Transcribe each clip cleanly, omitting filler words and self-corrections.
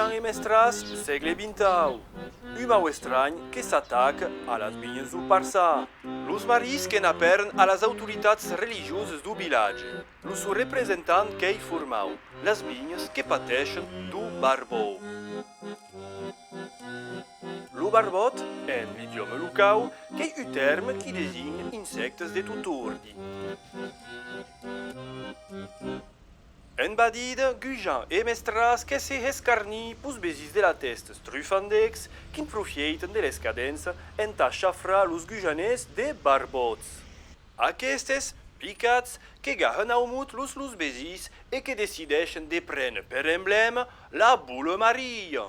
Gujan e Mestras, segle XX. Uma estranho que s'ataca a las vinhas do Parçà. Los maris que n'apern a las autoritats religioses do village. Los representant que formau las vinhas que pateixen do barbó. Lo barbot, en l'idioma local, que é o terme que designa insectes de tot ordre. En badida, Gujan e Mestras que se rescarni pus besis de la testa strufandex que profieitan de l'escadença en ta xafrar los gujaners de barbots. Aquestes, picats, que gahan au mut los besis e que decideixen de prendre per emblema la Boule Maria.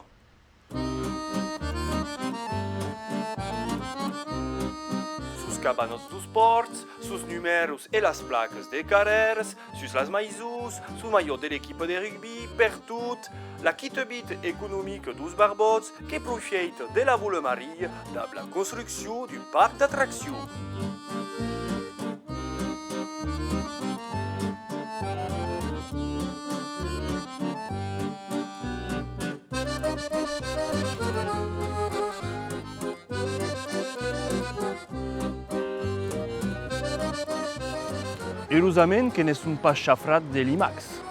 Cabanos dos ports, sus números e las placas de carreras, sus las maïsos, sus maillot de l'équipe de rugby, per tout, la quitte-bite économique dos barbots que profite de la Boule Maria dans la construction du parc d'attractions. Heureusament que ne sunt pas xafrat de l'IMAX.